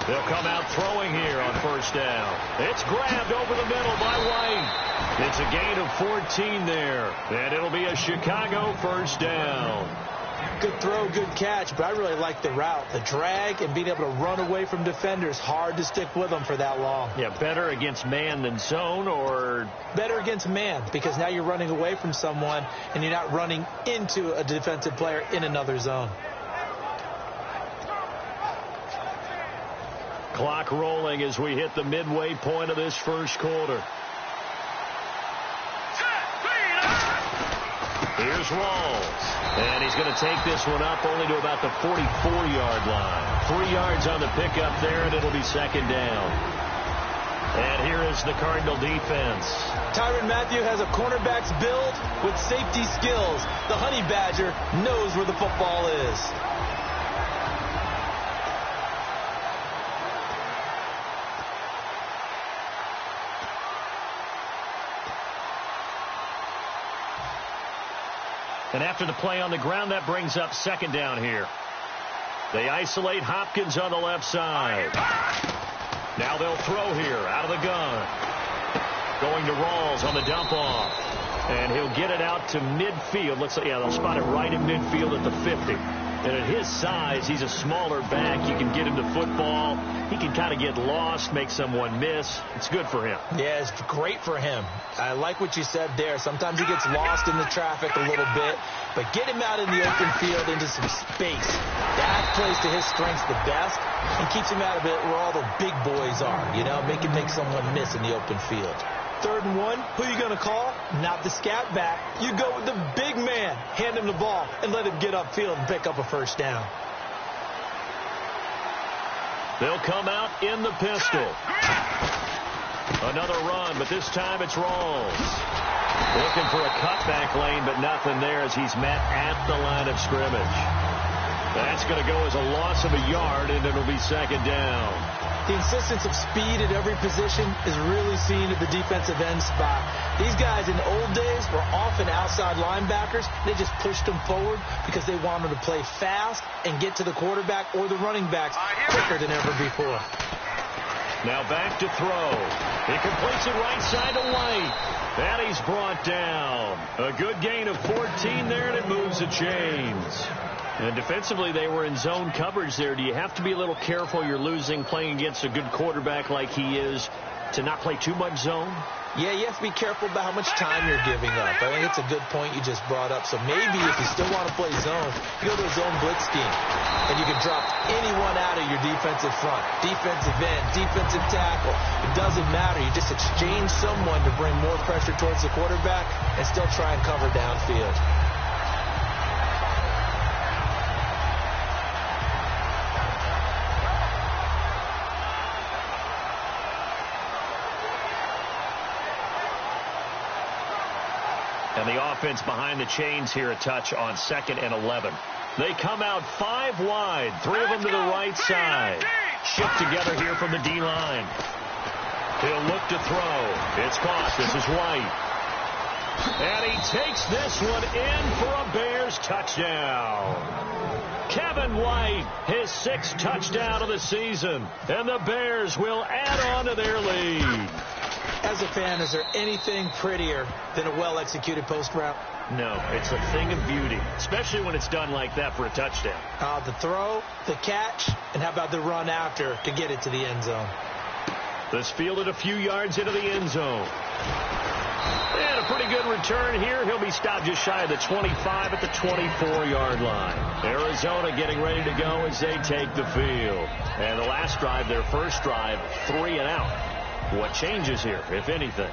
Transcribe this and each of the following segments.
They'll come out throwing here on first down. It's grabbed over the middle by White. It's a gain of 14 there, and it'll be a Chicago first down. Good throw, good catch, but I really like the route. The drag and being able to run away from defenders, hard to stick with them for that long. Yeah, better against man than zone, or? Better against man, because now you're running away from someone and you're not running into a defensive player in another zone. Clock rolling as we hit the midway point of this first quarter. Here's Rawls. And he's going to take this one up only to about the 44-yard line. 3 yards on the pickup there, and it'll be second down. And here is the Cardinal defense. Tyrann Mathieu has a cornerback's build with safety skills. The Honey Badger knows where the football is. And after the play on the ground, that brings up second down here. They isolate Hopkins on the left side. Now they'll throw here out of the gun. Going to Rawls on the dump off. And he'll get it out to midfield. Looks like, yeah, they'll spot it right in midfield at the 50. And at his size, he's a smaller back. You can get him to football. He can kind of get lost, make someone miss. It's good for him. Yeah, it's great for him. I like what you said there. Sometimes he gets lost in the traffic a little bit, but get him out in the open field into some space. That plays to his strengths the best and keeps him out of it where all the big boys are, you know, make someone miss in the open field. 3rd and 1, who you going to call? Not the scat back. You go with the big man. Hand him the ball and let him get upfield and pick up a first down. They'll come out in the pistol. Another run, but this time it's Rawls. Looking for a cutback lane, but nothing there as he's met at the line of scrimmage. That's going to go as a loss of a yard, and it'll be second down. The insistence of speed at every position is really seen at the defensive end spot. These guys in the old days were often outside linebackers. They just pushed them forward because they wanted to play fast and get to the quarterback or the running backs quicker than ever before. Now back to throw. He completes it right side to White. And he's brought down. A good gain of 14 there, and it moves the chains. And defensively, they were in zone coverage there. Do you have to be a little careful you're losing playing against a good quarterback like he is to not play too much zone? Yeah, you have to be careful about how much time you're giving up. I think it's a good point you just brought up. So maybe if you still want to play zone, you go to a zone blitz scheme. And you can drop anyone out of your defensive front. Defensive end, defensive tackle. It doesn't matter. You just exchange someone to bring more pressure towards the quarterback and still try and cover downfield. And the offense behind the chains here a touch on 2nd and 11. They come out 5 wide, 3 of them to the right side. Shipped together here from the D-line. He'll look to throw. It's caught. This is White. And he takes this one in for a Bears touchdown. Kevin White, his 6th touchdown of the season. And the Bears will add on to their lead. As a fan, is there anything prettier than a well-executed post route? No, it's a thing of beauty, especially when it's done like that for a touchdown. The throw, the catch, and how about the run after to get it to the end zone? This fielded a few yards into the end zone. And a pretty good return here. He'll be stopped just shy of the 25 at the 24-yard line. Arizona getting ready to go as they take the field. And the last drive, their first drive, 3 and out. What changes here, if anything?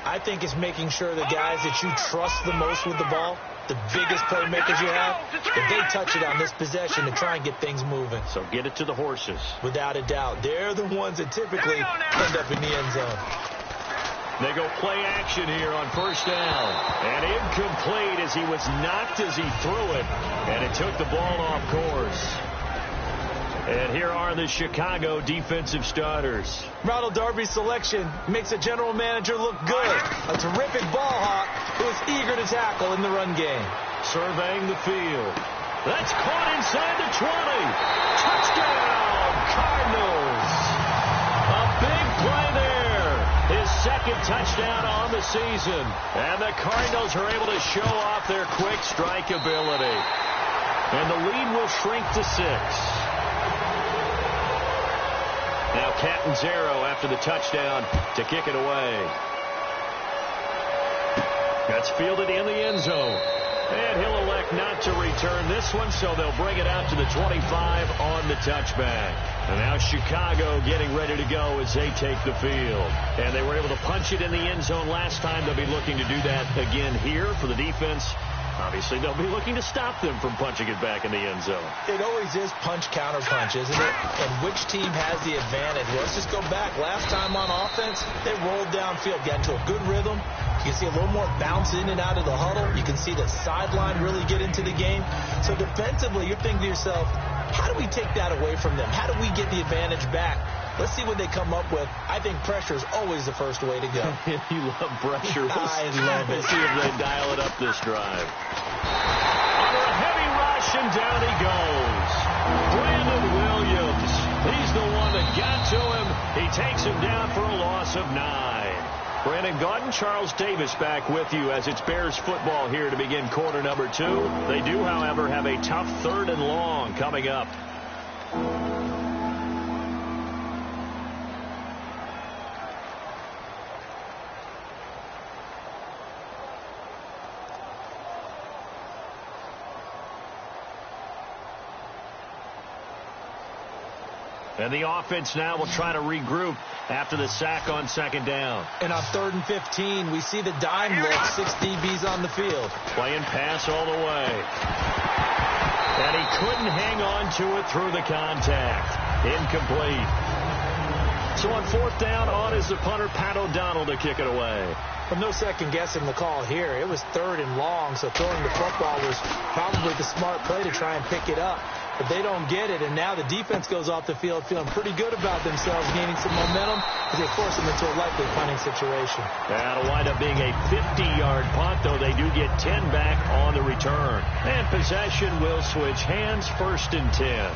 I think it's making sure the guys that you trust the most with the ball, the biggest playmakers you have, that they touch it on this possession to try and get things moving. So get it to the horses. Without a doubt. They're the ones that typically end up in the end zone. They go play action here on first down. And incomplete as he was knocked as he threw it. And it took the ball off course. And here are the Chicago defensive starters. Ronald Darby's selection makes a general manager look good. A terrific ball hawk who is eager to tackle in the run game. Surveying the field. That's caught inside the 20. Touchdown, Cardinals. second touchdown on the season. And the Cardinals are able to show off their quick strike ability. And the lead will shrink to 6. Now Catanzaro after the touchdown to kick it away. That's fielded in the end zone. And he'll elect not to return this one, so they'll bring it out to the 25 on the touchback. And now Chicago getting ready to go as they take the field. And they were able to punch it in the end zone last time. They'll be looking to do that again here for the defense. Obviously, they'll be looking to stop them from punching it back in the end zone. It always is punch-counter-punch, isn't it? And which team has the advantage? Well, let's just go back. Last time on offense, they rolled downfield, got into a good rhythm. You can see a little more bounce in and out of the huddle. You can see the sideline really get into the game. So defensively, you're thinking to yourself, how do we take that away from them? How do we get the advantage back? Let's see what they come up with. I think pressure is always the first way to go. You love pressure. I love it. Let's see if they dial it up this drive. Under a heavy rush, and down he goes. Brandon Williams. He's the one that got to him. He takes him down for a loss of 9. Brandon Gaudin, Charles Davis back with you as it's Bears football here to begin quarter number 2. They do, however, have a tough 3rd and long coming up. And the offense now will try to regroup after the sack on 2nd down. And on 3rd and 15, we see the dime look, 6 DBs on the field. Playing pass all the way. And he couldn't hang on to it through the contact. Incomplete. So on 4th down, on is the punter, Pat O'Donnell, to kick it away. Well, no second guessing the call here. It was 3rd and long, so throwing the football was probably the smart play to try and pick it up. But they don't get it, and now the defense goes off the field feeling pretty good about themselves, gaining some momentum as they force them into a likely punting situation. That'll wind up being a 50-yard punt, though they do get 10 back on the return. And possession will switch hands, 1st and 10.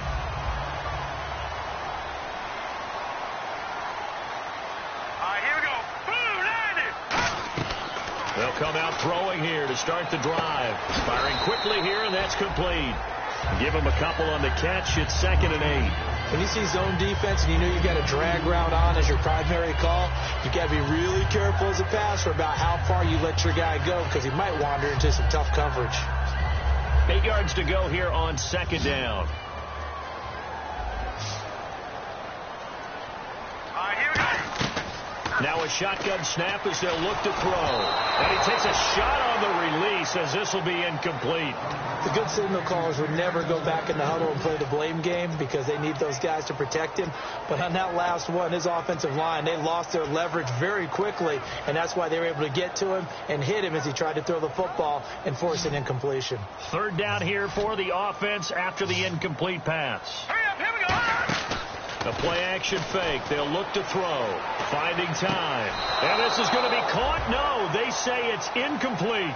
They'll come out throwing here to start the drive. Firing quickly here, and that's complete. Give him a couple on the catch. It's 2nd and 8. When you see zone defense and you know you've got a drag route on as your primary call, you've got to be really careful as a passer about how far you let your guy go because he might wander into some tough coverage. 8 yards to go here on 2nd down. Now a shotgun snap as they'll look to throw. And he takes a shot on the release as this will be incomplete. The good signal callers would never go back in the huddle and play the blame game because they need those guys to protect him. But on that last one, his offensive line, they lost their leverage very quickly, and that's why they were able to get to him and hit him as he tried to throw the football and force an incompletion. 3rd down here for the offense after the incomplete pass. Hurry up, here we go. A play-action fake. They'll look to throw. Finding time. And this is going to be caught. No, they say it's incomplete.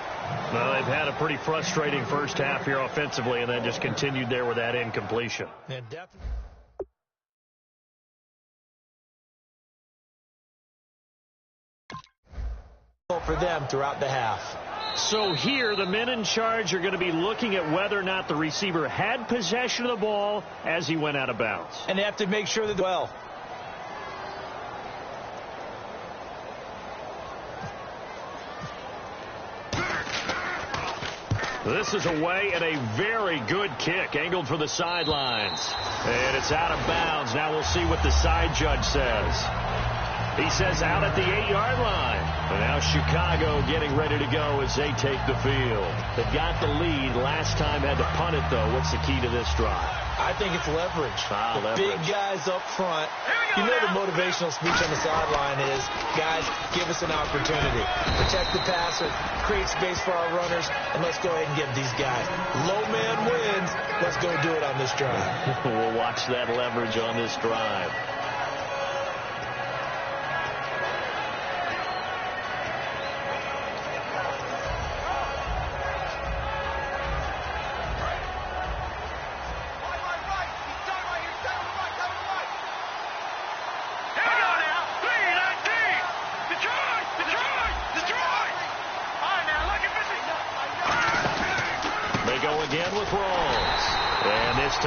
Well, they've had a pretty frustrating first half here offensively, and then just continued there with that incompletion. Yeah, definitely. For them throughout the half. So here, the men in charge are going to be looking at whether or not the receiver had possession of the ball as he went out of bounds. And they have to make sure that, well, this is away and a very good kick, angled for the sidelines. And it's out of bounds. Now we'll see what the side judge says. He says out at the 8-yard line. And now Chicago getting ready to go as they take the field. They've got the lead. Last time had to punt it, though. What's the key to this drive? I think it's leverage. Big guys up front. You know the motivational speech on the sideline is, guys, give us an opportunity. Protect the passer, create space for our runners, and let's go ahead and give these guys. Low man wins. Let's go do it on this drive. We'll watch that leverage on this drive.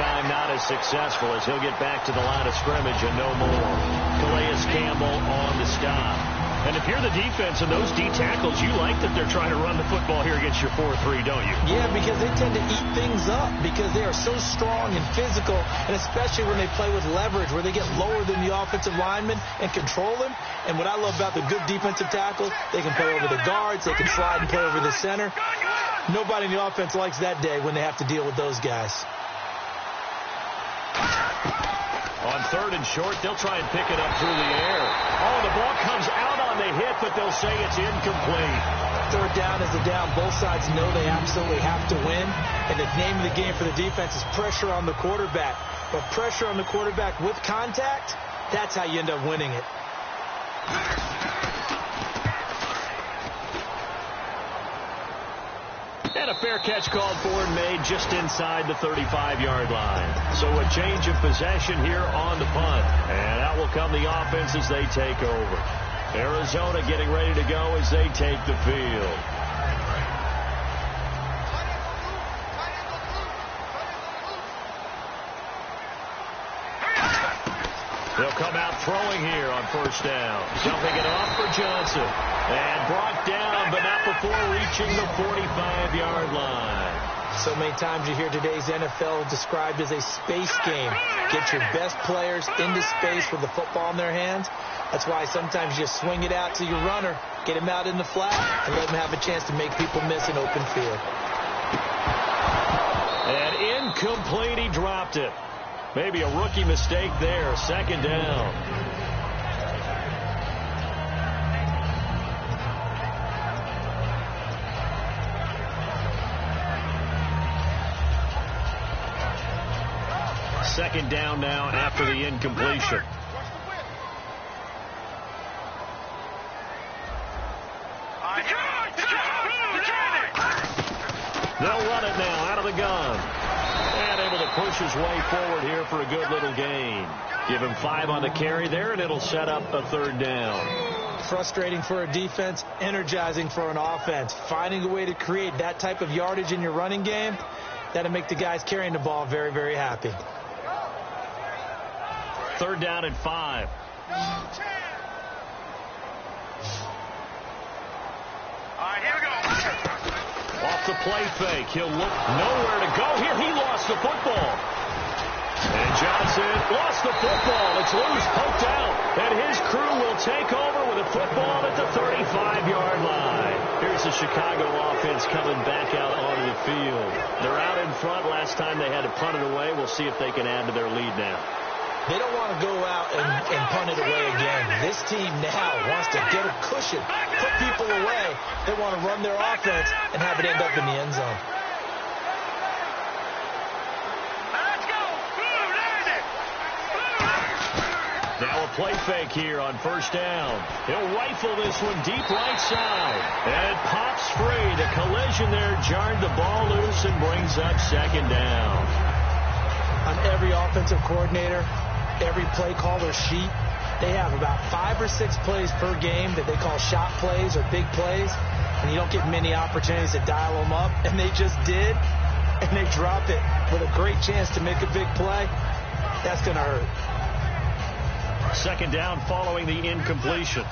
time not as successful as he'll get back to the line of scrimmage and no more. Calais Campbell on the stop. And if you're the defense and those D tackles, you like that they're trying to run the football here against your 4-3, don't you? Yeah, because they tend to eat things up because they are so strong and physical, and especially when they play with leverage where they get lower than the offensive linemen and control them. And what I love about the good defensive tackles, they can play over the guards, they can slide and play over the center. Nobody in the offense likes that day when they have to deal with those guys. On 3rd and short, they'll try and pick it up through the air. Oh, the ball comes out on the hit, but they'll say it's incomplete. 3rd down is a down. Both sides know they absolutely have to win. And the name of the game for the defense is pressure on the quarterback. But pressure on the quarterback with contact, that's how you end up winning it. And a fair catch called for and made just inside the 35-yard line. So a change of possession here on the punt. And out will come the offense as they take over. Arizona getting ready to go as they take the field. They'll come out throwing here on 1st down. Jumping it off for Johnson. And brought down, but not before reaching the 45-yard line. So many times you hear today's NFL described as a space game. Get your best players into space with the football in their hands. That's why sometimes you swing it out to your runner, get him out in the flat, and let him have a chance to make people miss an open field. And incomplete, he dropped it. Maybe a rookie mistake there. 2nd down. Second down now after the incompletion. They'll run it now out of the gun. And able to push his way forward here for a good little gain. Give him 5 on the carry there, and it'll set up a 3rd down. Frustrating for a defense, energizing for an offense. Finding a way to create that type of yardage in your running game, that'll make the guys carrying the ball very, very happy. 3rd down and 5. Off the play fake. He'll look nowhere to go here. He lost the football. And Johnson lost the football. It's loose, poked out. And his crew will take over with a football at the 35-yard line. Here's the Chicago offense coming back out onto the field. They're out in front. Last time they had to punt it away. We'll see if they can add to their lead now. They don't want to go out and punt it away again. This team now wants to get a cushion, put people away. They want to run their offense and have it end up in the end zone. Now a play fake here on 1st down. He'll rifle this one deep right side. And pops free. The collision there jarred the ball loose and brings up 2nd down. On every offensive coordinator, every play caller sheet, they have about 5 or 6 plays per game that they call shot plays or big plays, and you don't get many opportunities to dial them up, and they just did, and they drop it with a great chance to make a big play. That's going to hurt. 2nd down following the incompletion.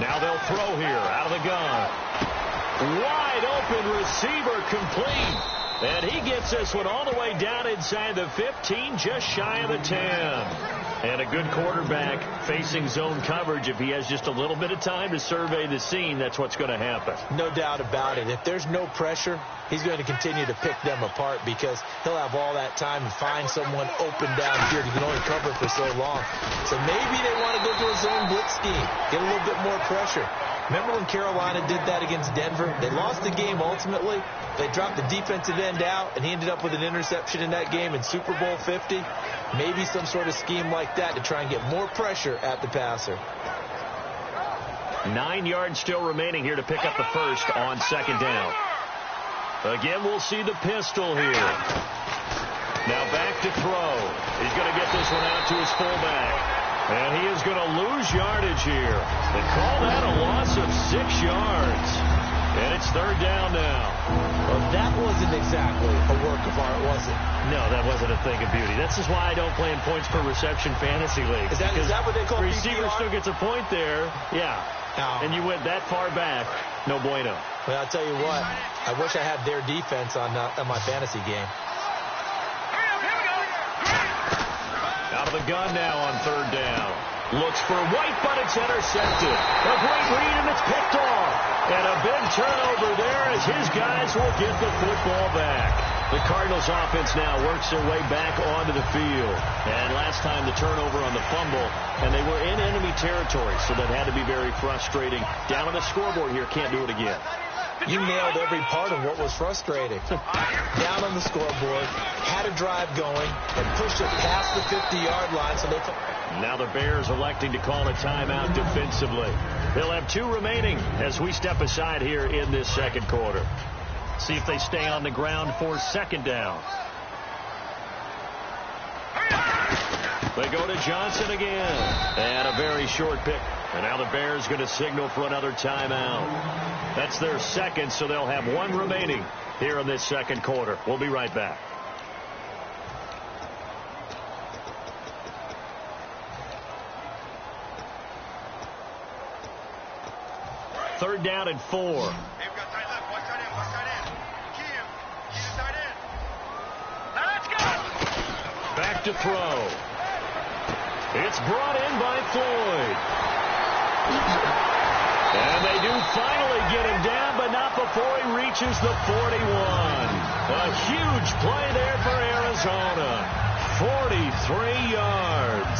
Now they'll throw here out of the gun. Wide open receiver complete. And he gets this one all the way down inside the 15, just shy of the 10. And a good quarterback facing zone coverage. If he has just a little bit of time to survey the scene, that's what's going to happen. No doubt about it. If there's no pressure, he's going to continue to pick them apart because he'll have all that time to find someone open downfield. He can only cover for so long. So maybe they want to go to a zone blitz scheme, get a little bit more pressure. Remember when Carolina did that against Denver? They lost the game ultimately. They dropped the defensive end out, and he ended up with an interception in that game in Super Bowl 50. Maybe some sort of scheme like that to try and get more pressure at the passer. 9 yards still remaining here to pick up the first on 2nd down. Again, we'll see the pistol here. Now back to throw. He's going to get this one out to his fullback. And he is going to lose yardage here. They call that a loss of 6 yards. And it's third down now. Well, that wasn't exactly a work of art, was it? No, that wasn't a thing of beauty. That's just why I don't play in points per reception fantasy leagues. Is that what they call receiver PPR? still gets a point there. Yeah. No. And you went that far back. No bueno. Well, I'll tell you what. I wish I had their defense on my fantasy game. Out of the gun now on third down. Looks for White, but it's intercepted. A great read, and it's picked off. And a big turnover there as his guys will get the football back. The Cardinals offense now works their way back onto the field. And last time the turnover on the fumble, and they were in enemy territory, so that had to be very frustrating. Down on the scoreboard here, can't do it again. You nailed every part of what was frustrating. Down on the scoreboard, had a drive going, and pushed it past the 50-yard line. So they. Now the Bears electing to call a timeout defensively. They'll have 2 remaining as we step aside here in this second quarter. See if they stay on the ground for second down. They go to Johnson again. And a very short pick. And now the Bears going to signal for another timeout. That's their second, so they'll have 1 remaining here in this second quarter. We'll be right back. Third down and 4. Back to throw. It's brought in by Floyd. And they do finally get him down, but not before he reaches the 41. A huge play there for Arizona. 43 yards.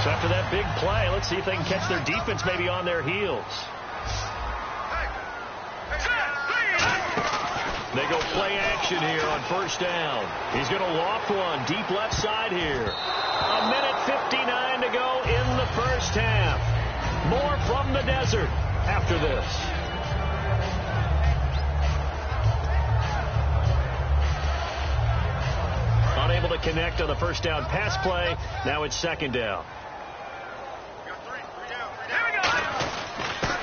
So after that big play, let's see if they can catch their defense maybe on their heels. They go play action here on first down. He's going to loft one deep left side here. 1:59 to go in the first half. More from the desert after this. Unable to connect on the first down pass play. Now it's second down.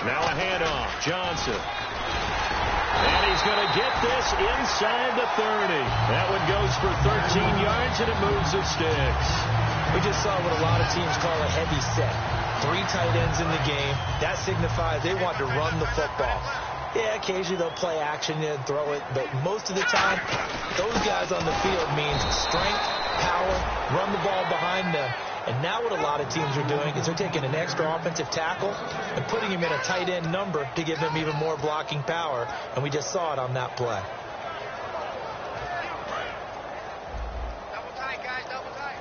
Now a handoff. Johnson. And he's going to get this inside the 30. That one goes for 13 yards, and it moves the sticks. We just saw what a lot of teams call a heavy set. 3 tight ends in the game. That signifies they want to run the football. Yeah, occasionally they'll play action and throw it, but most of the time, those guys on the field means strength, power, run the ball behind them. And now what a lot of teams are doing is they're taking an extra offensive tackle and putting him in a tight end number to give him even more blocking power. And we just saw it on that play. Double tight, guys, double tight.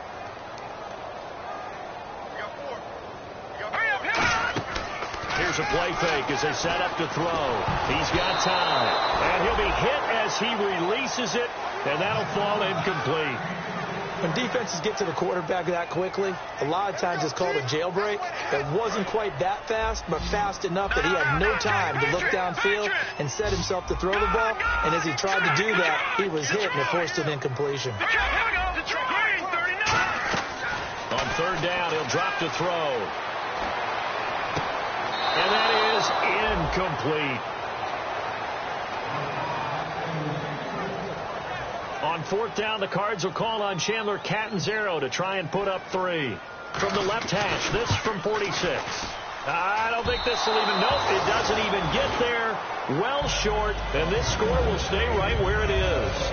We got 4. Here's a play fake as they set up to throw. He's got time. And he'll be hit as he releases it, and that'll fall incomplete. When defenses get to the quarterback that quickly, a lot of times it's called a jailbreak. It wasn't quite that fast, but fast enough that he had no time to look downfield and set himself to throw the ball. And as he tried to do that, he was hit and it forced an incompletion. On third down, he'll drop to throw. And that is incomplete. On fourth down, the Cards will call on Chandler Catanzaro to try and put up 3. From the left hash, this from 46. I don't think this will even, nope, it doesn't even get there. Well short, and this score will stay right where it is.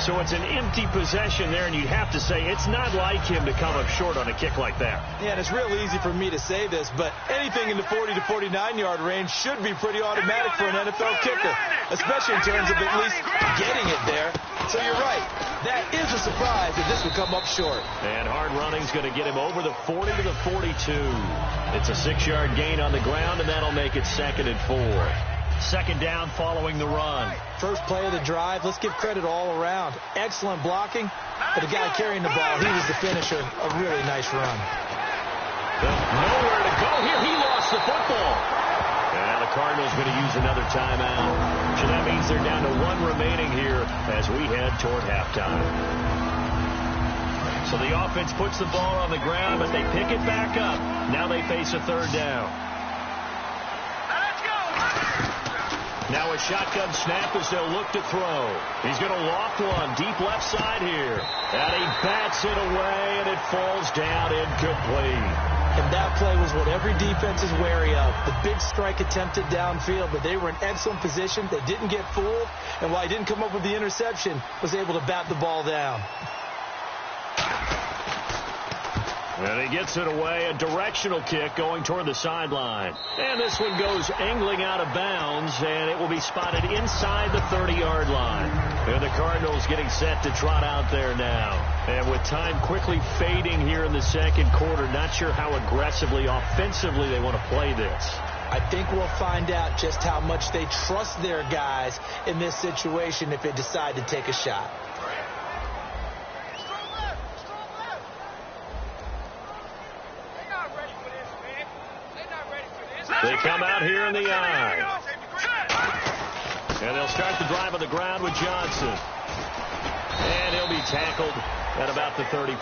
So it's an empty possession there, and you have to say it's not like him to come up short on a kick like that. Yeah, and it's real easy for me to say this, but anything in the 40 to 49-yard range should be pretty automatic for an NFL kicker, especially in terms of at least getting it there. So you're right. That is a surprise that this would come up short. And hard running's going to get him over the 40 to the 42. It's a 6-yard gain on the ground, and that'll make it 2nd and 4. Second down following the run. First play of the drive. Let's give credit all around. Excellent blocking. But the guy carrying the ball, he was the finisher. A really nice run. Nowhere to go here. He lost the football. And the Cardinals going to use another timeout. So that means they're down to 1 remaining here as we head toward halftime. So the offense puts the ball on the ground, but they pick it back up. Now they face a third down. Let's go! Now a shotgun snap as they'll look to throw. He's going to loft one deep left side here. And he bats it away, and it falls down incomplete. And that play was what every defense is wary of. The big strike attempted downfield, but they were in excellent position. They didn't get fooled, and while he didn't come up with the interception, was able to bat the ball down. And he gets it away, a directional kick going toward the sideline. And this one goes angling out of bounds, and it will be spotted inside the 30-yard line. And the Cardinals getting set to trot out there now. And with time quickly fading here in the second quarter, not sure how aggressively, offensively they want to play this. I think we'll find out just how much they trust their guys in this situation if they decide to take a shot. They come out here in the eye. And they'll start the drive on the ground with Johnson. And he'll be tackled at about the 35.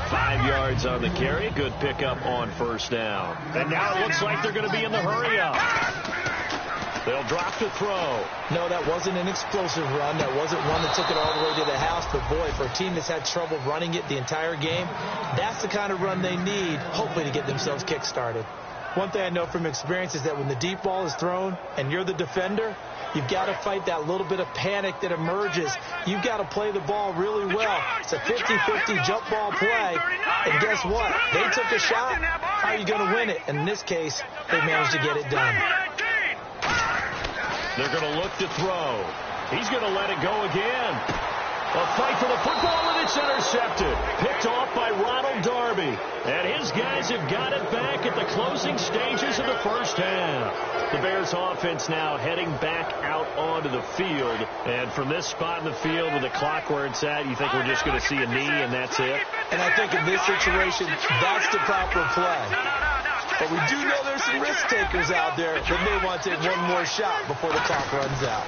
5 yards on the carry. Good pickup on first down. And now it looks like they're going to be in the hurry-up. They'll drop to throw. No, that wasn't an explosive run. That wasn't one that took it all the way to the house. But, boy, for a team that's had trouble running it the entire game, that's the kind of run they need, hopefully, to get themselves kick-started. One thing I know from experience is that when the deep ball is thrown and you're the defender, you've got to fight that little bit of panic that emerges. You've got to play the ball really well. It's a 50-50 jump ball play. And guess what? They took a shot. How are you going to win it? And in this case, they managed to get it done. They're going to look to throw. He's going to let it go again. A fight for the football, and it's intercepted. Picked off by Ronald Darby. And his guys have got it back at the closing stages of the first half. The Bears offense now heading back out onto the field. And from this spot in the field with the clock where it's at, you think we're just going to see a knee and that's it? And I think in this situation, that's the proper play. But we do know there's some risk takers out there that may want to take one more shot before the clock runs out.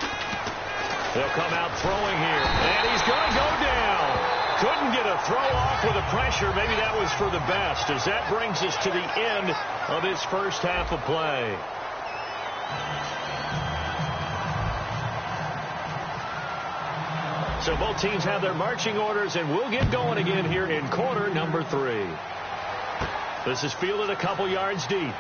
They'll come out throwing here, and he's going to go down. Couldn't get a throw off with the pressure. Maybe that was for the best, as that brings us to the end of this first half of play. So both teams have their marching orders, and we'll get going again here in quarter number 3. This is fielded a couple yards deep.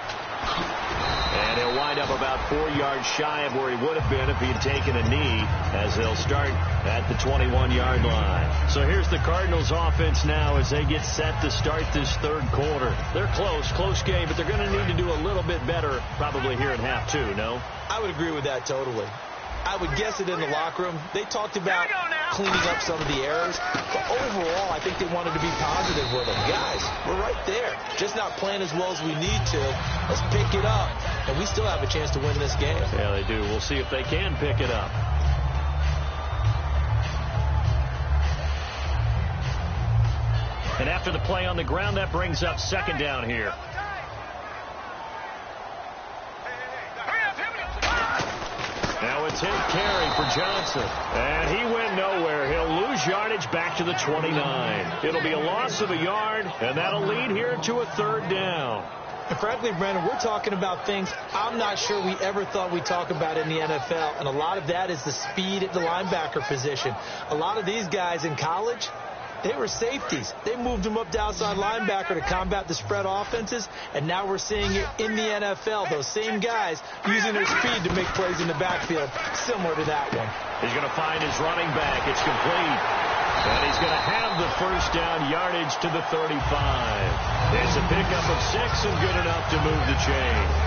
And he'll wind up about 4 yards shy of where he would have been if he had taken a knee, as they'll start at the 21-yard line. So here's the Cardinals offense now as they get set to start this third quarter. They're close game, but they're going to need to do a little bit better probably here in half 2, no? I would agree with that totally. I would guess it in the locker room. They talked about cleaning up some of the errors. But overall, I think they wanted to be positive with them. Guys, we're right there. Just not playing as well as we need to. Let's pick it up. And we still have a chance to win this game. Yeah, they do. We'll see if they can pick it up. And after the play on the ground, that brings up second down here. Now it's his carry for Johnson. And he went nowhere. He'll lose yardage back to the 29. It'll be a loss of a yard, and that'll lead here to a third down. And frankly, Brandon, we're talking about things I'm not sure we ever thought we'd talk about in the NFL. And a lot of that is the speed at the linebacker position. A lot of these guys in college, they were safeties. They moved them up to outside linebacker to combat the spread offenses, and now we're seeing it in the NFL. Those same guys using their speed to make plays in the backfield, similar to that one. He's going to find his running back. It's complete. And he's going to have the first down yardage to the 35. It's a pickup of 6 and good enough to move the chains.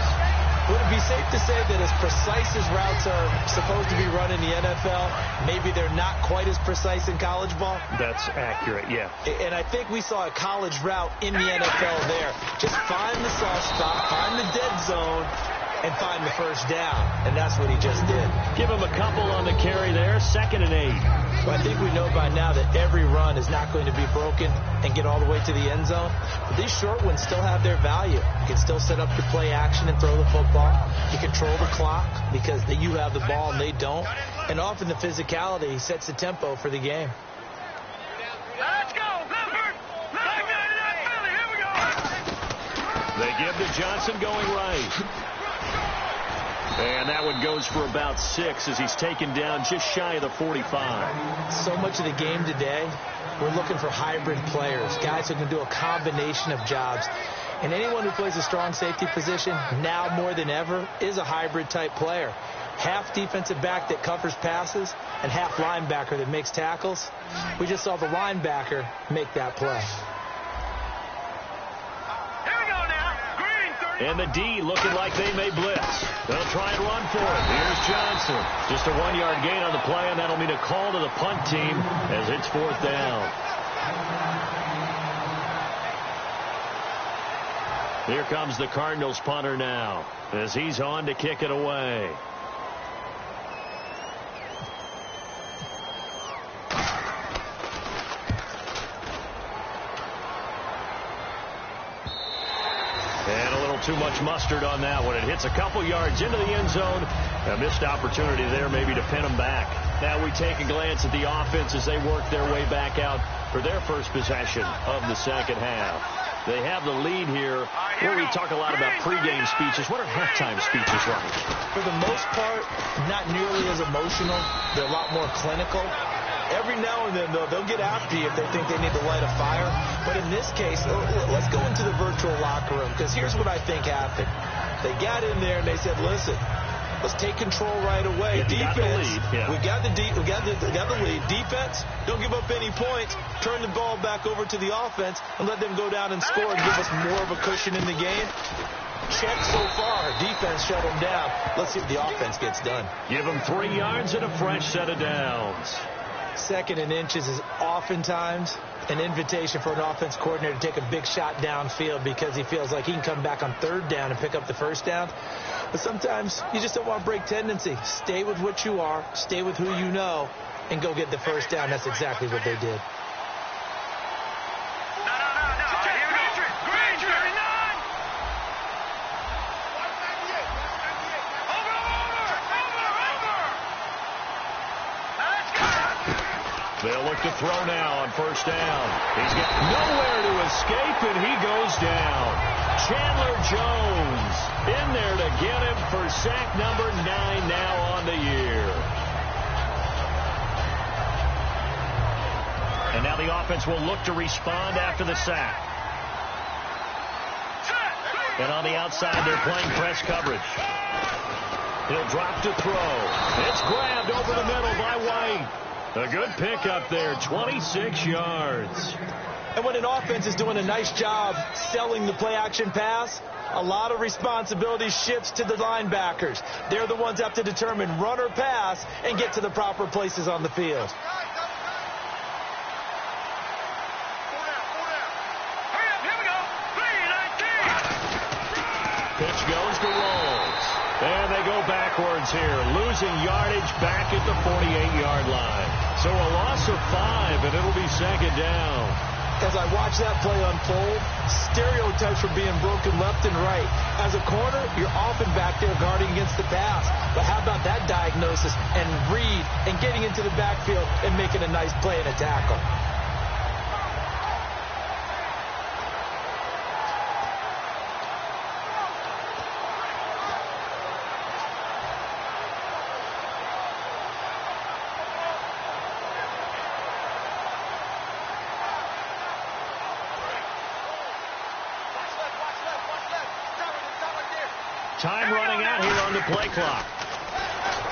Would it be safe to say that as precise as routes are supposed to be run in the NFL, maybe they're not quite as precise in college ball? That's accurate, yeah. And I think we saw a college route in the NFL there. Just find the soft spot, find the dead zone, and find the first down. And that's what he just did. Give him a couple on the carry there, 2nd and 8. Well, I think we know by now that every run is not going to be broken and get all the way to the end zone. But these short ones still have their value. You can still set up your play action and throw the football. You control the clock because you have the ball and they don't. And often the physicality sets the tempo for the game. Let's go, Clifford! Here we go! They give to Johnson going right. And that one goes for about 6 as he's taken down just shy of the 45. So much of the game today, we're looking for hybrid players, guys who can do a combination of jobs. And anyone who plays a strong safety position, now more than ever, is a hybrid-type player. Half defensive back that covers passes and half linebacker that makes tackles. We just saw the linebacker make that play. And the D looking like they may blitz. They'll try and run for it. Here's Johnson. Just a 1-yard gain on the play, and that'll mean a call to the punt team as it's 4th down. Here comes the Cardinals punter now as he's on to kick it away. And a little too much mustard on that one. It hits a couple yards into the end zone. A missed opportunity there maybe to pin them back. Now we take a glance at the offense as they work their way back out for their first possession of the second half. They have the lead here. Where we talk a lot about pregame speeches. What are halftime speeches like? For the most part, not nearly as emotional. They're a lot more clinical. Every now and then, though, they'll get after you if they think they need to light a fire. But in this case, let's go into the virtual locker room, because here's what I think happened. They got in there and they said, listen, let's take control right away. Defense, we got the lead. Defense, don't give up any points. Turn the ball back over to the offense and let them go down and score and give us more of a cushion in the game. Check so far. Defense shut them down. Let's see if the offense gets done. Give them 3 yards and a fresh set of downs. 2nd and inches is oftentimes an invitation for an offense coordinator to take a big shot downfield because he feels like he can come back on 3rd down and pick up the 1st down. But sometimes you just don't want to break tendency. Stay with what you are, stay with who you know, and go get the 1st down. That's exactly what they did. They'll look to throw now on 1st down. He's got nowhere to escape, and he goes down. Chandler Jones in there to get him for sack number 9 now on the year. And now the offense will look to respond after the sack. And on the outside, they're playing press coverage. He'll drop to throw. It's grabbed over the middle by White. A good pickup there, 26 yards. And when an offense is doing a nice job selling the play-action pass, a lot of responsibility shifts to the linebackers. They're the ones that have to determine run or pass and get to the proper places on the field. Pitch goes to Rolls. And they go backwards here, losing yardage back at the 48-yard line. So a loss of 5, and it'll be 2nd down. As I watch that play unfold, stereotypes are being broken left and right. As a corner, you're often back there guarding against the pass. But how about that diagnosis and read and getting into the backfield and making a nice play and a tackle? Time running out here on the play clock.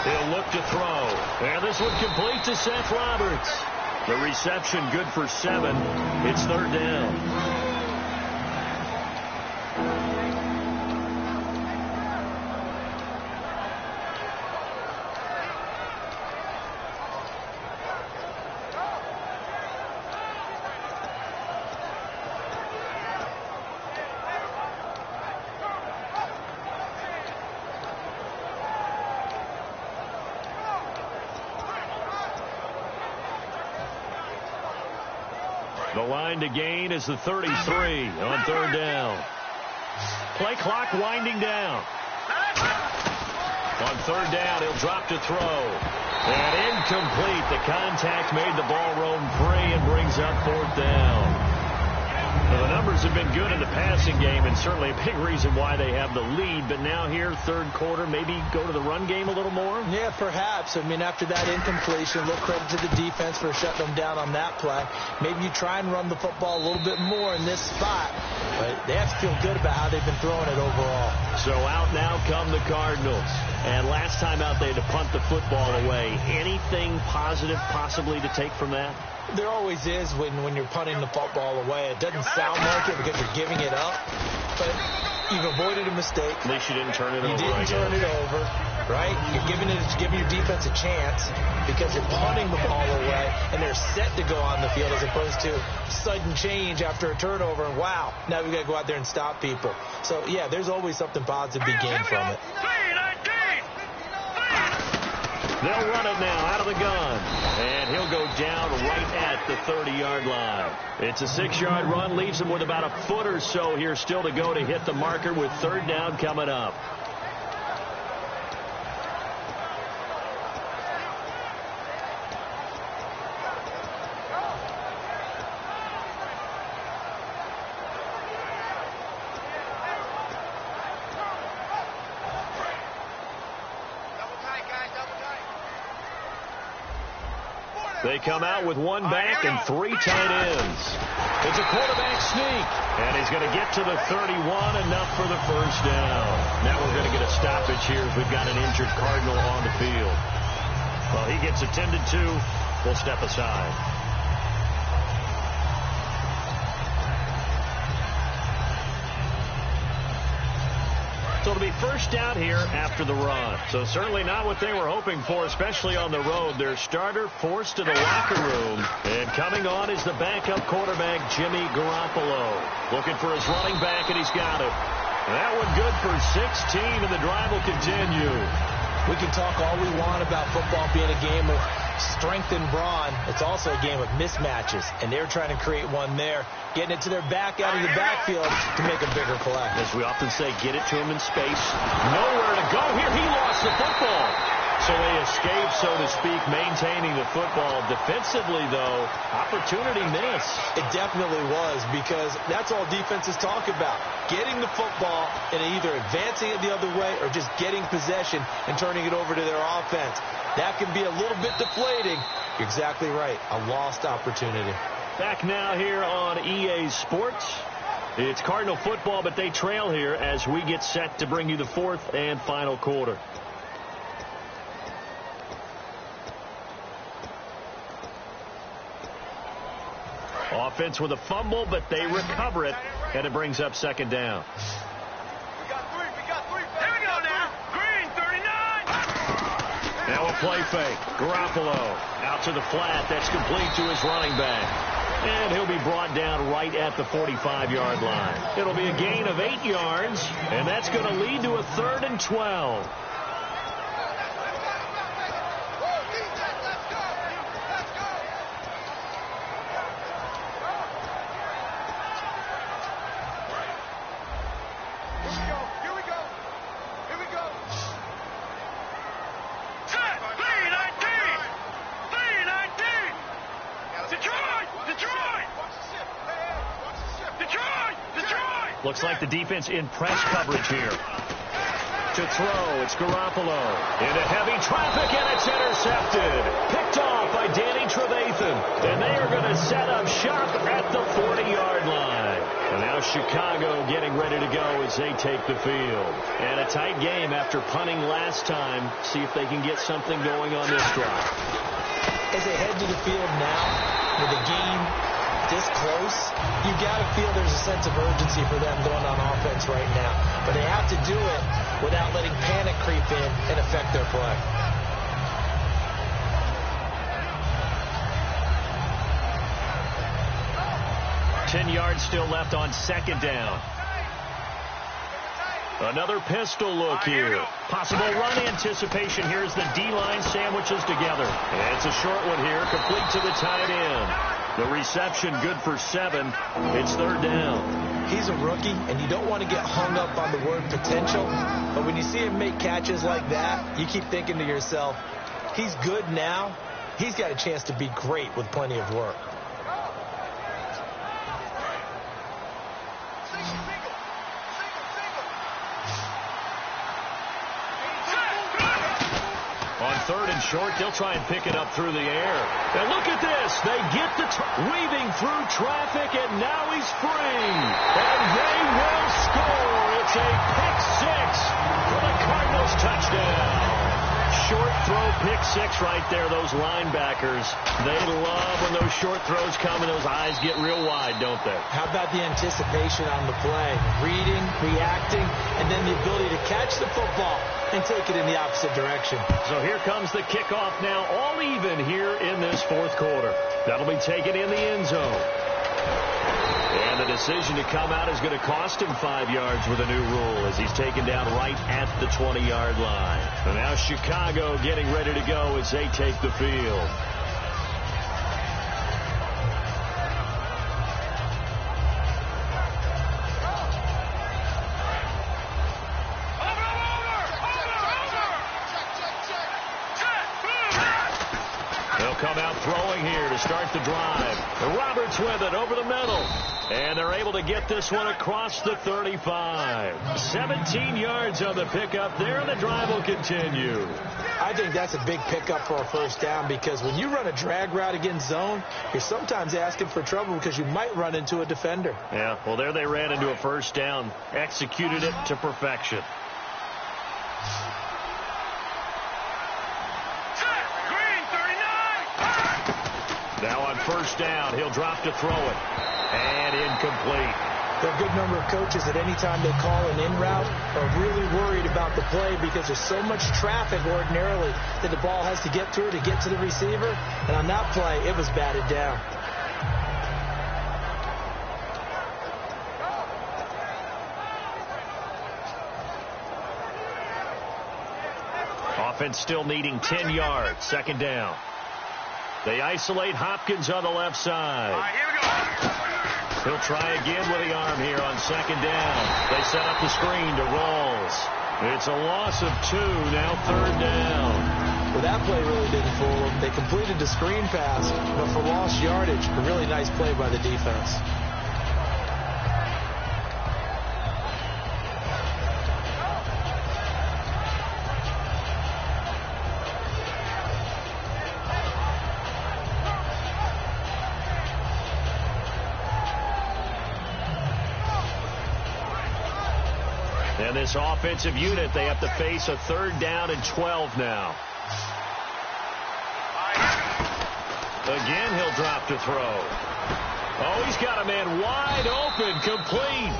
He'll look to throw. And this one complete to Seth Roberts. The reception good for 7. It's 3rd down. The line to gain is the 33 on 3rd down. Play clock winding down. On 3rd down, he'll drop to throw. And incomplete. The contact made the ball roam free and brings up 4th down. Well, the numbers have been good in the passing game, and certainly a big reason why they have the lead. But now here, third quarter, maybe go to the run game a little more? Yeah, perhaps. I mean, after that incompletion, a little credit to the defense for shutting them down on that play. Maybe you try and run the football a little bit more in this spot. But they have to feel good about how they've been throwing it overall. So out now come the Cardinals. And last time out, they had to punt the football away. Anything positive possibly to take from that? There always is when you're punting the football away. It doesn't sound like it because you're giving it up, but you've avoided a mistake. At least you didn't turn it over. You didn't turn it over, right? You're giving your defense a chance because you're punting the ball away, and they're set to go on the field as opposed to sudden change after a turnover, and wow, now we've got to go out there and stop people. So, yeah, there's always something positive to be gained from it. They'll run it now out of the gun. And he'll go down right at the 30-yard line. It's a 6-yard run. Leaves him with about a foot or so here still to go to hit the marker with third down coming up. They come out with one back and 3 tight ends. It's a quarterback sneak, and he's going to get to the 31, enough for the first down. Now we're going to get a stoppage here as we've got an injured Cardinal on the field. Well, he gets attended to. We'll step aside. So it'll be first down here after the run. So certainly not what they were hoping for, especially on the road. Their starter forced to the locker room. And coming on is the backup quarterback, Jimmy Garoppolo. Looking for his running back, and he's got it. That one good for 16, and the drive will continue. We can talk all we want about football being a game of strength and brawn. It's also a game of mismatches, and they're trying to create one there, getting it to their back out of the backfield to make a bigger play. As we often say, get it to him in space. Nowhere to go here. He lost the football. So they escape, so to speak, maintaining the football. Defensively, though, opportunity missed. It definitely was, because that's all defenses talk about. Getting the football and either advancing it the other way or just getting possession and turning it over to their offense. That can be a little bit deflating. You're exactly right. A lost opportunity. Back now here on EA Sports. It's Cardinal football, but they trail here as we get set to bring you the fourth and final quarter. Offense with a fumble, but they recover it, and it brings up second down. We got three. Here we go now. Green, 39. Now a play fake. Garoppolo out to the flat. That's complete to his running back. And he'll be brought down right at the 45-yard line. It'll be a gain of 8 yards, and that's going to lead to a 3rd and 12. Looks like the defense in press coverage here. To throw, it's Garoppolo. Into heavy traffic, and it's intercepted. Picked off by Danny Trevathan. And they are going to set up shop at the 40-yard line. And now Chicago getting ready to go as they take the field. And a tight game after punting last time. See if they can get something going on this drive. As they head to the field now, with the game this close, you got to feel there's a sense of urgency for them going on offense right now. But they have to do it without letting panic creep in and affect their play. Ten yards still left on second down. Another pistol look here. Possible run anticipation. Here's the D-line sandwiches together. And it's a short one here, complete to the tight end. The reception good for 7. It's third down. He's a rookie, and you don't want to get hung up on the word potential. But when you see him make catches like that, you keep thinking to yourself, he's good now. He's got a chance to be great with plenty of work. 3rd and short. They'll try and pick it up through the air. And look at this. They get the weaving through traffic, and now he's free. And they will score. It's a pick 6 for the Cardinals touchdown. Short throw, pick 6 right there. Those linebackers, they love when those short throws come and those eyes get real wide, don't they? How about the anticipation on the play? Reading, reacting, and then the ability to catch the football and take it in the opposite direction. So here comes the kickoff now, all even here in this 4th quarter. That'll be taken in the end zone. And the decision to come out is going to cost him 5 yards with a new rule as he's taken down right at the 20-yard line. And now Chicago getting ready to go as they take the field. They'll come out throwing here to start the drive. Roberts with it over the middle. And they're able to get this one across the 35. 17 yards on the pickup there, and the drive will continue. I think that's a big pickup for a first down because when you run a drag route against zone, you're sometimes asking for trouble because you might run into a defender. Yeah, well, there they ran into a first down, executed it to perfection. Now on first down, he'll drop to throw it. And incomplete. There are a good number of coaches at any time they call an in route are really worried about the play because there's so much traffic ordinarily that the ball has to get through to get to the receiver. And on that play, it was batted down. Offense still needing 10 yards. 2nd down. They isolate Hopkins on the left side. All right, here we go. He'll try again with the arm here on 2nd down. They set up the screen to Rawls. It's a loss of 2, now 3rd down. Well, that play really didn't fool them. They completed the screen pass, but for lost yardage, a really nice play by the defense. And this offensive unit, they have to face a 3rd down and 12 now. Again, he'll drop to throw. Oh, he's got a man wide open, complete.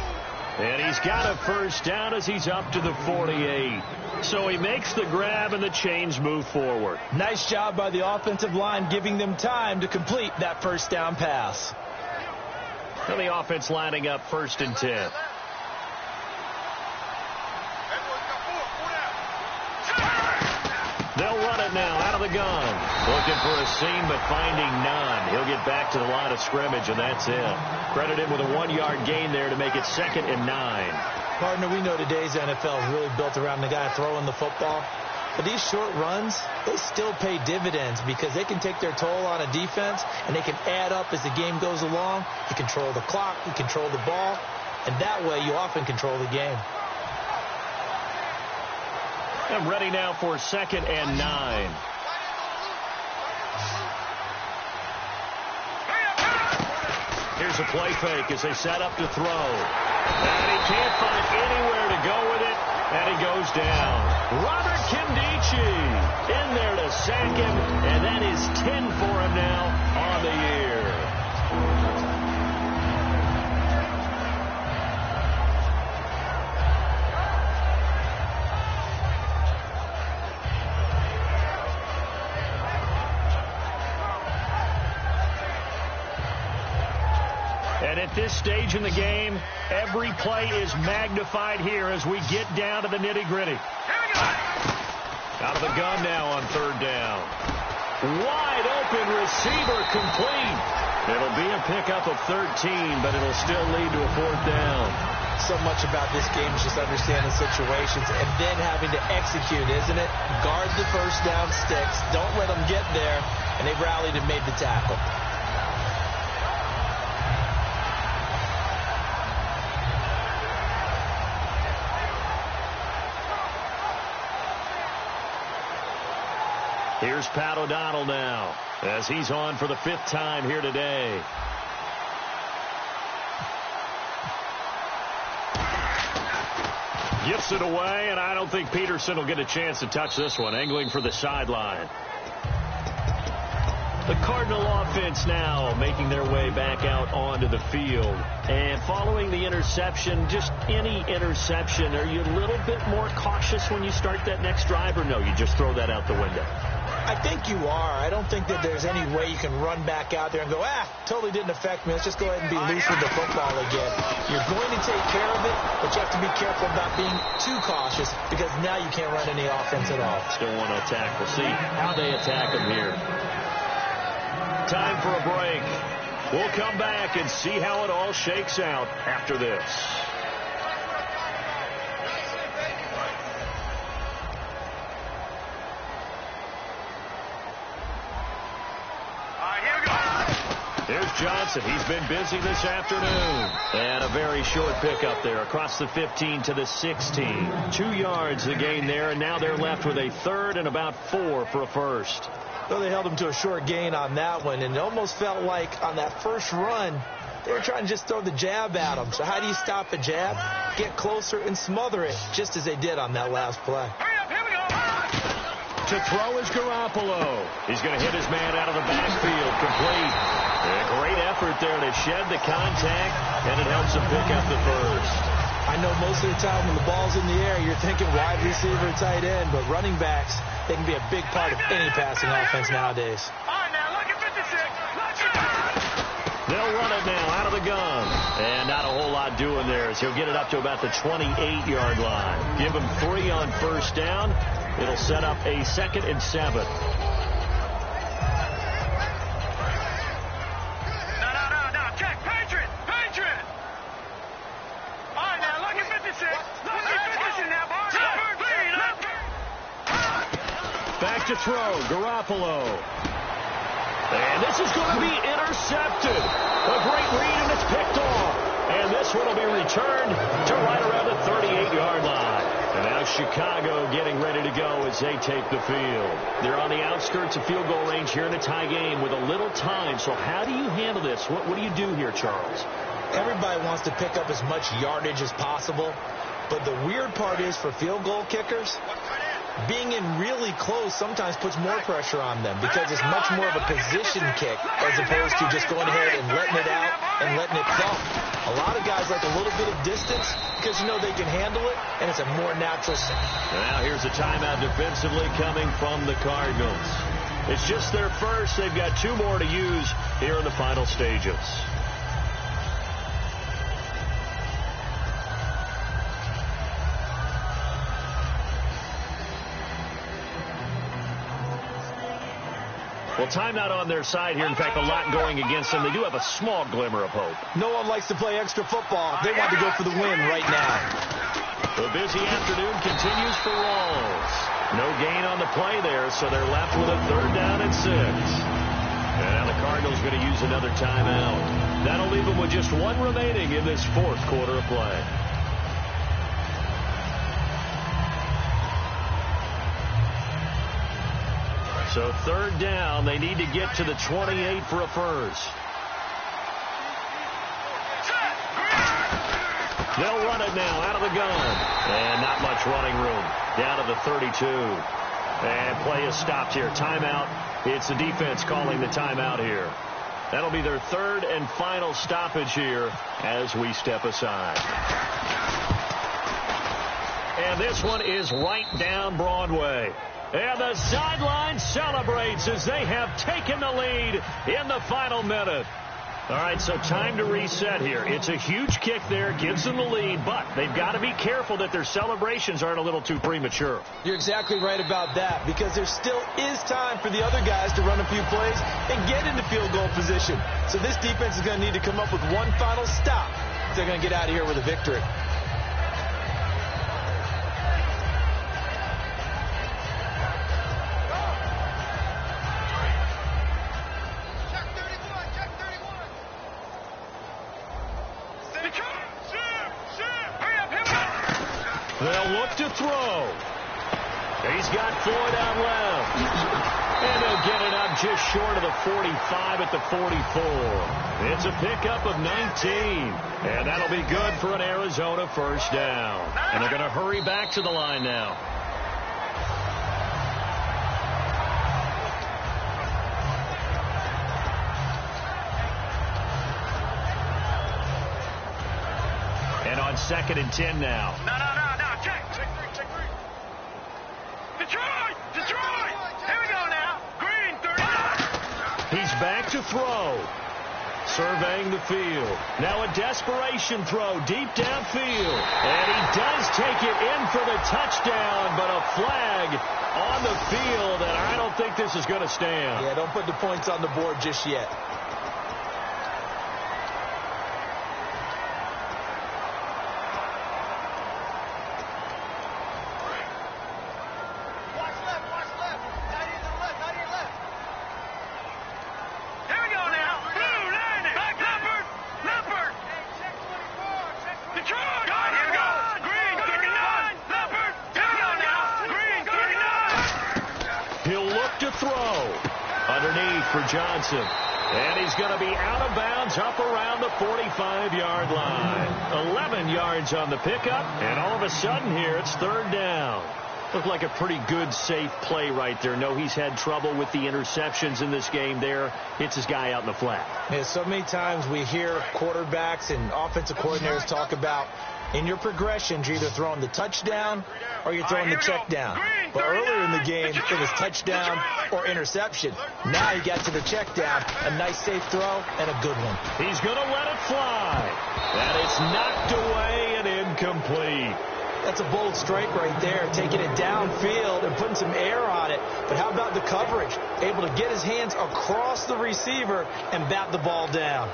And he's got a first down as he's up to the 48. So he makes the grab and the chains move forward. Nice job by the offensive line giving them time to complete that first down pass. And the offense lining up 1st and 10. They'll run it now out of the gun. Looking for a seam, but finding none. He'll get back to the line of scrimmage, and that's it. Credit him with a 1-yard gain there to make it 2nd and 9. Partner, we know today's NFL is really built around the guy throwing the football. But these short runs, they still pay dividends because they can take their toll on a defense, and they can add up as the game goes along. You control the clock, you control the ball, and that way you often control the game. And ready now for 2nd and 9. Here's a play fake as they set up to throw. And he can't find anywhere to go with it, and he goes down. Robert Kimdichie in there to sack him, and that is 10 for him now on the year. And at this stage in the game, every play is magnified here as we get down to the nitty-gritty. Out of the gun now on 3rd down. Wide open receiver complete. It'll be a pickup of 13, but it'll still lead to a 4th down. So much about this game is just understanding situations and then having to execute, isn't it? Guard the first down sticks. Don't let them get there. And they rallied and made the tackle. Here's Pat O'Donnell now as he's on for the 5th time here today. Gets it away, and I don't think Peterson will get a chance to touch this one. Angling for the sideline. The Cardinal offense now making their way back out onto the field. And following the interception, just any interception, are you a little bit more cautious when you start that next drive, or no, you just throw that out the window? I think you are. I don't think that there's any way you can run back out there and go, totally didn't affect me. Let's just go ahead and be loose with the football again. You're going to take care of it, but you have to be careful about being too cautious because now you can't run any offense at all. Still want to attack. We'll see how they attack them here. Time for a break. We'll come back and see how it all shakes out after this. Here's Johnson. He's been busy this afternoon. And a very short pickup there across the 15 to the 16. 2 yards the gain there, and now they're left with a 3rd and about 4 for a first. Well, they held him to a short gain on that one, and it almost felt like on that first run, they were trying to just throw the jab at him. So how do you stop a jab? Get closer and smother it, just as they did on that last play. To throw is Garoppolo. He's going to hit his man out of the backfield. Complete. A great effort there to shed the contact, and it helps him pick up the first. I know most of the time when the ball's in the air, you're thinking wide receiver, tight end, but running backs, they can be a big part of any passing offense nowadays. All right, now, look at 56. They'll run it now out of the gun. And not a whole lot doing there as he'll get it up to about the 28-yard line. Give him 3 on first down. It'll set up a 2nd and 7. No. Check. Patriot. All right, now, look at 56. Look at 56 now, boys. Back to throw. Garoppolo. And this is going to be intercepted. A great read, and it's picked off. And this one will be returned to right around the 38-yard line. And now Chicago getting ready to go as they take the field. They're on the outskirts of field goal range here in a tie game with a little time. So how do you handle this? What do you do here, Charles? Everybody wants to pick up as much yardage as possible. But the weird part is for field goal kickers, being in really close sometimes puts more pressure on them because it's much more of a position kick as opposed to just going ahead and letting it out and letting it thump. A lot of guys like a little bit of distance because you know they can handle it, and it's a more natural thing. Now here's a timeout defensively coming from the Cardinals. It's just their first. They've got 2 more to use here in the final stages. Well, timeout on their side here. In fact, a lot going against them. They do have a small glimmer of hope. No one likes to play extra football. They want to go for the win right now. The busy afternoon continues for Rawls. No gain on the play there, so they're left with a 3rd down and 6. And now the Cardinals going to use another timeout. That'll leave them with just 1 remaining in this 4th quarter of play. So 3rd down, they need to get to the 28 for a first. They'll run it now out of the gun. And not much running room. Down to the 32. And play is stopped here. Timeout. It's the defense calling the timeout here. That'll be their 3rd and final stoppage here as we step aside. And this one is right down Broadway. And the sideline celebrates as they have taken the lead in the final minute. All right, so time to reset here. It's a huge kick there, gives them the lead, but they've got to be careful that their celebrations aren't a little too premature. You're exactly right about that because there still is time for the other guys to run a few plays and get into field goal position. So this defense is going to need to come up with one final stop if they're going to get out of here with a victory. They'll look to throw. He's got Floyd out left. just short of the 45 at the 44. It's a pickup of 19, and that'll be good for an Arizona first down. And they're going to hurry back to the line now. And on 2nd and 10 now. No. Check 3. Detroit! Here we go now. Green, 39. He's back to throw. Surveying the field. Now a desperation throw deep downfield. And he does take it in for the touchdown, but a flag on the field, and I don't think this is going to stand. Yeah, don't put the points on the board just yet. For Johnson. And he's going to be out of bounds up around the 45-yard line. 11 yards on the pickup, and all of a sudden here it's 3rd down. Looked like a pretty good, safe play right there. No, he's had trouble with the interceptions in this game there. Hits his guy out in the flat. Yeah, so many times we hear quarterbacks and offensive coordinators talk about in your progressions, you're either throwing the touchdown or you're throwing the check down. But earlier in the game, it was touchdown or interception. Now he got to the check down. A nice safe throw and a good one. He's going to let it fly. And it's knocked away and incomplete. That's a bold strike right there, taking it downfield and putting some air on it. But how about the coverage? Able to get his hands across the receiver and bat the ball down.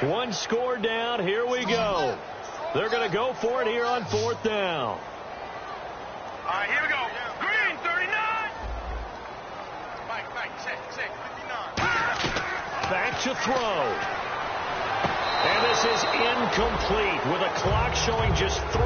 One score down. Here we go. They're going to go for it here on 4th down. All right, here we go. Green, 39. Mike, check, 59. Back to throw. And this is incomplete with a clock showing just 3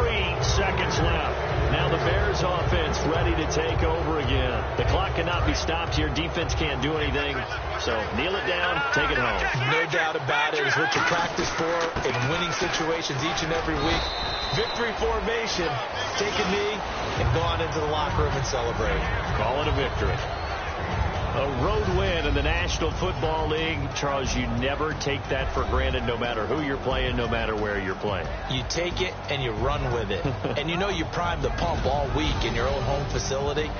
seconds left. Now the Bears offense ready to take over again. The clock cannot be stopped here. Defense can't do anything. So kneel it down, take it home. No doubt about it. It's what you practice for in winning situations each and every week. Victory formation. Take a knee and go on into the locker room and celebrate. Call it a victory. A road win in the National Football League. Charles, you never take that for granted, no matter who you're playing, no matter where you're playing. You take it and you run with it. And you know you primed the pump all week in your own home facility.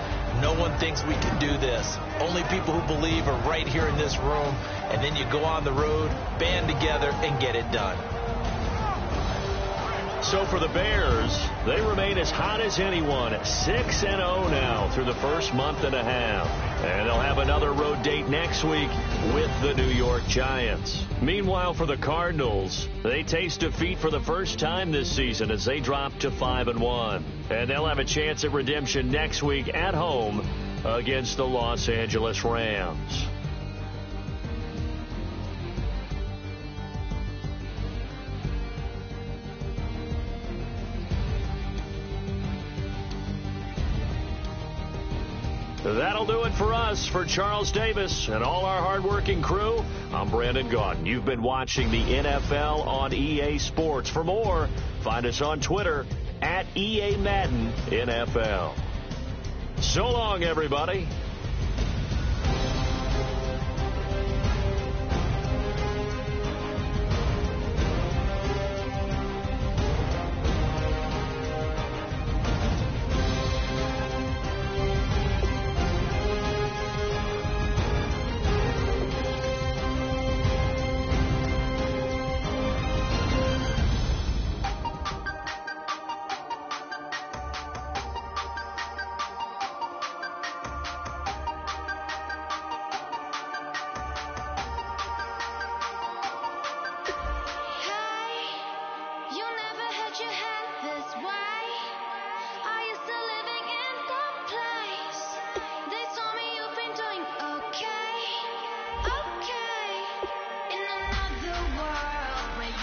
No one thinks we can do this. Only people who believe are right here in this room. And then you go on the road, band together, and get it done. So for the Bears, they remain as hot as anyone at 6-0 now through the first month and a half. And they'll have another road date next week with the New York Giants. Meanwhile, for the Cardinals, they taste defeat for the first time this season as they drop to 5-1. And they'll have a chance at redemption next week at home against the Los Angeles Rams. That'll do it for us. For Charles Davis and all our hardworking crew, I'm Brandon Gaudin. You've been watching the NFL on EA Sports. For more, find us on Twitter at EA Madden NFL. So long, everybody.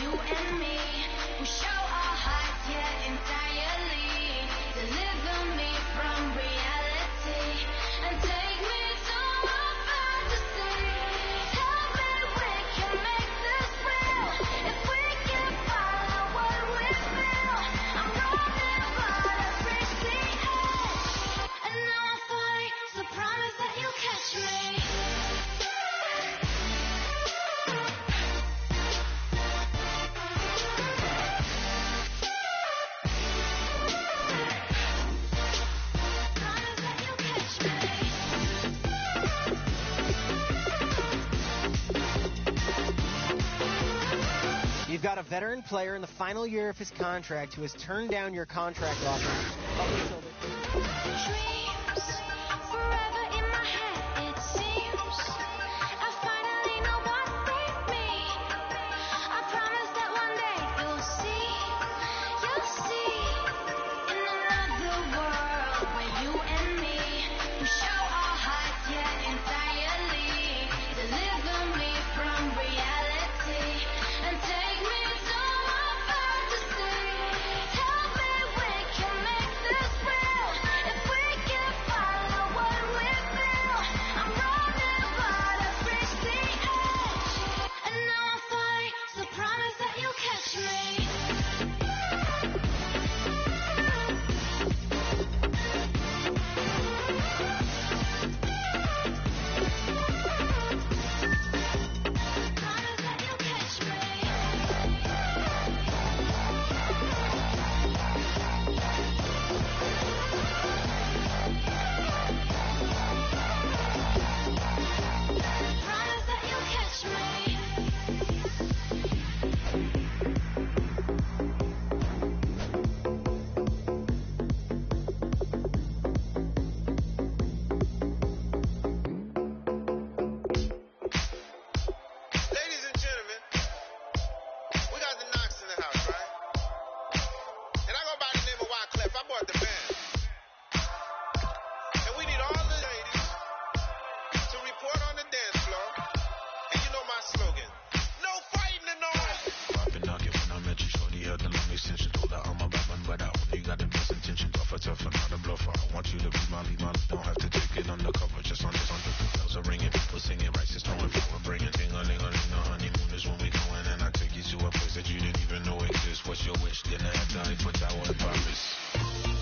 you and me, we show our hearts, yeah, entirely. Deliver me from reality and take me to a fantasy. Tell me we can make this real if we can follow what we feel. I'm running but I reach the edge, and now I'm falling, so promise that you'll catch me. You've got a veteran player in the final year of his contract who has turned down your contract offer. Dreams forever in my head, it seems. I finally know what they mean. I promise that one day you'll see. In another world where you and me, we show our hearts, yeah, entirely. Deliver me from reality and take me to a fantasy. Tell me we can make this real if we can follow what we feel. I'm running but I've reached the edge, and now I'm falling, so promise that you'll catch me. Ladies and gentlemen, we got the Knox in the house, right? And I go by the name of Wyclef. I bought the band. And we need all the ladies to report on the dance floor. And you know my slogan: no fighting and no fighting. I've been knocking when I met you, shorty had the long extension. Told her I'm a bad one, but I only got the best intention. Tough and not a bluffer. I want you to be my lead, don't have to take it undercover. Just on this, bells are ringing, people singing, rice is throwing, flower bringing. Ding-a-ling-a-ling, the honeymoon is when we going, and I take you to a place that you didn't even know exists. What's your wish? Dinner at the Eiffel Tower in Paris.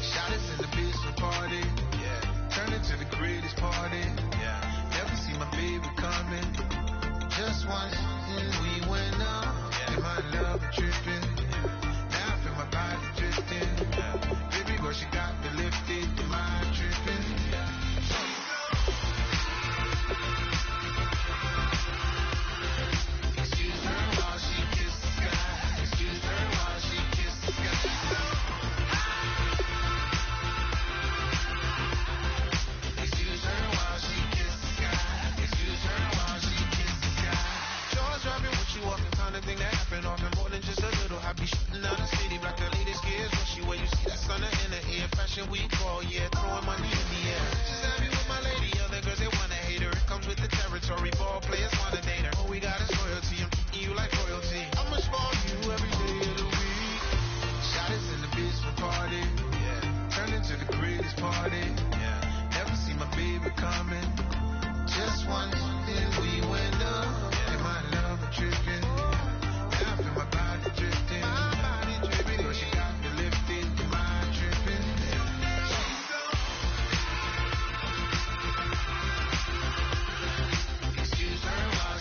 Shot us in the basement party, yeah. Turn it to the greatest party, yeah. Never see my baby coming. Just once, and we went up. Yeah. And my love tripping. Yeah. Now I feel my body drifting. Yeah. Baby girl, she got me lifted. My tripping. Yeah. Excuse her while she kisses the sky. Excuse her while she kisses the sky. Excuse her while she kisses the sky. Excuse her while she kisses the sky. Jaws dropping what you walking, kind of thing that happen often. More than just a little. I be shooting out the city like the latest gears. Rushy where you see that sun in the air. Fashion week all year, throwing money in the air. Just happy with my lady. Other girls they wanna hate her. It comes with the territory. Ball players wanna date her. All we got is loyalty. I'm treating you like royalty. I'ma spoil you every day of the week. Shot us in the basement party. Yeah. Turn into the greatest party. Yeah. Never see my baby coming. Just once, and we went up. Yeah. And my love tripping. Now I feel my body drifting. My body dripping. Girl, she got me lifted. My tripping. Excuse her while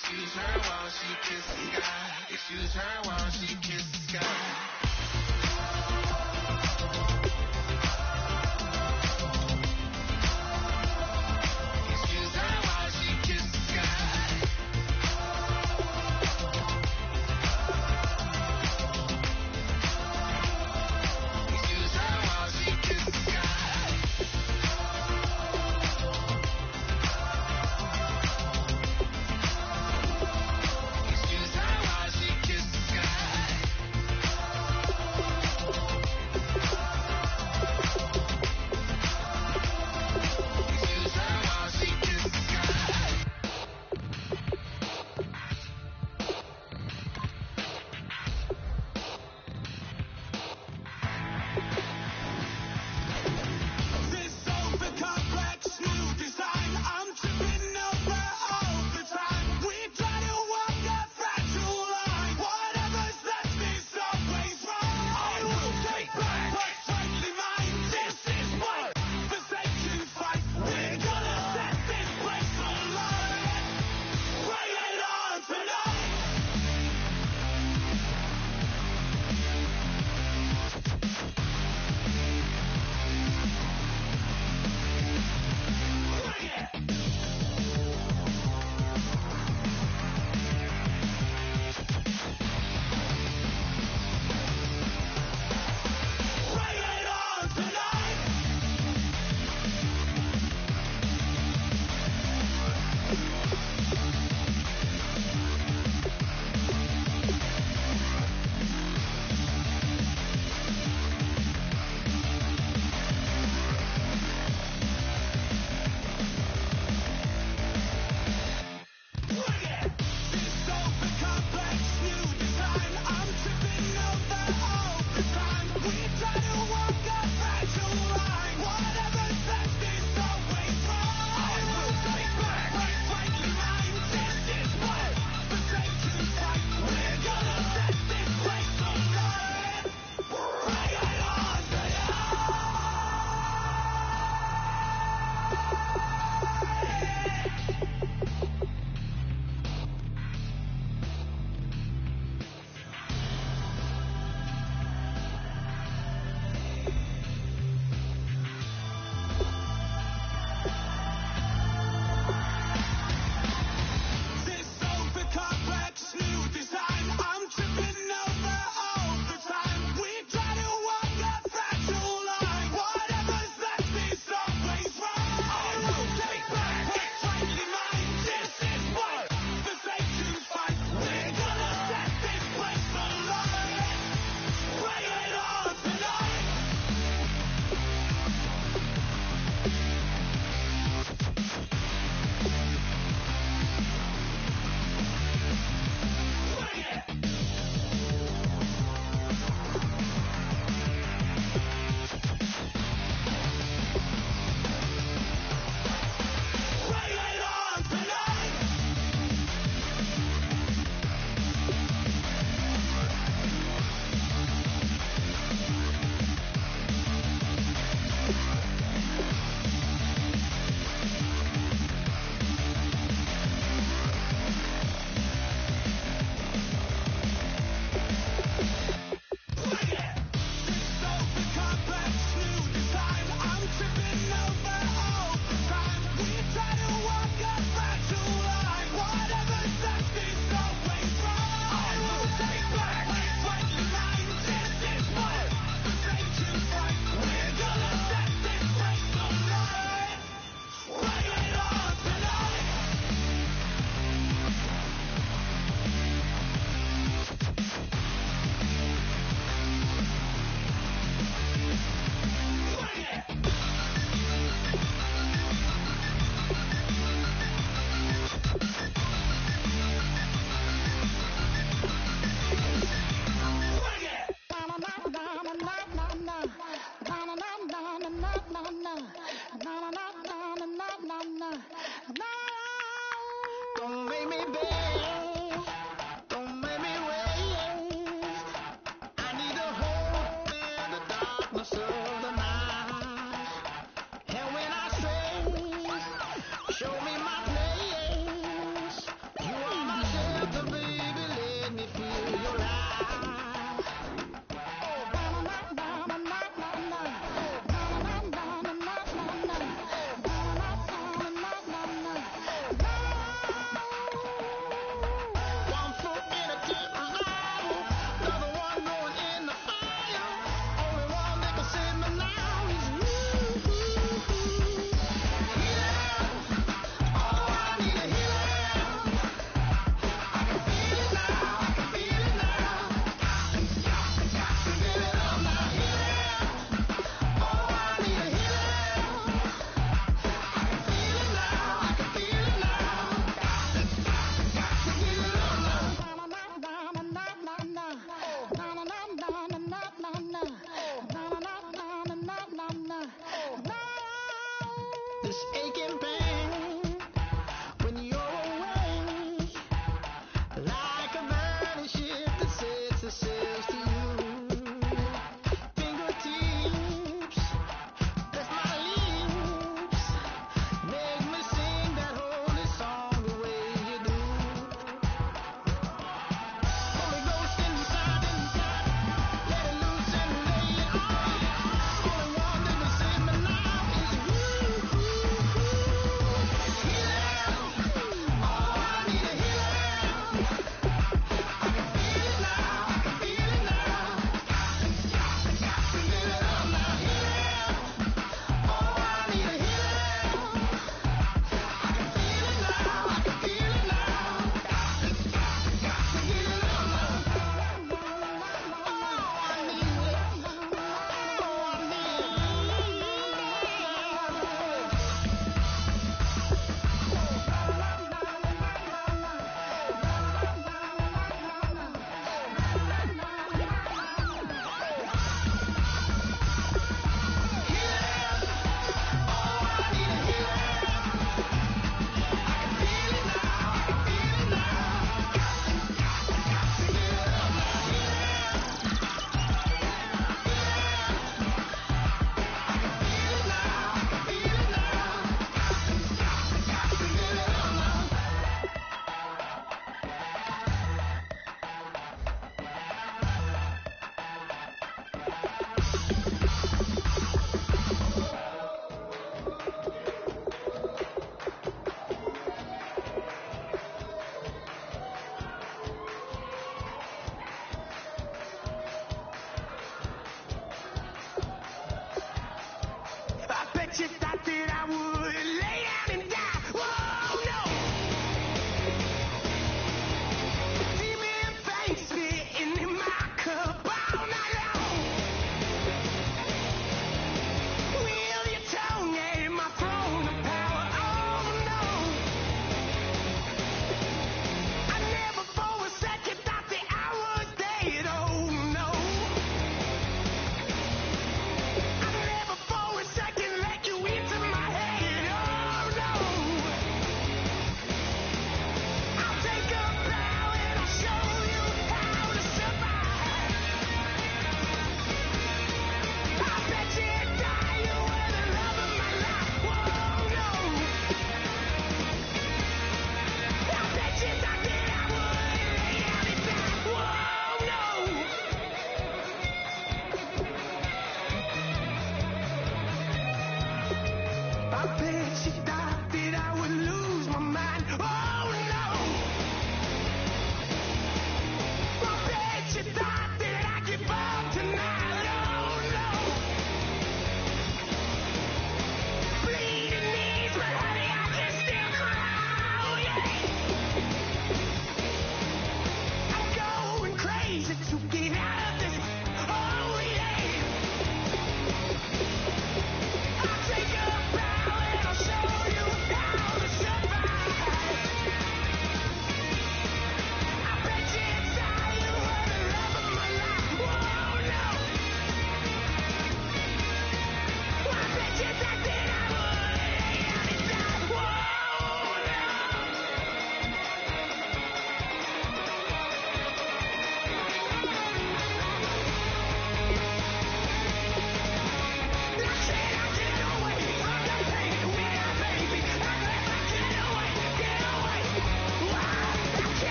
Excuse her while she kisses sky. Excuse her while she kisses sky.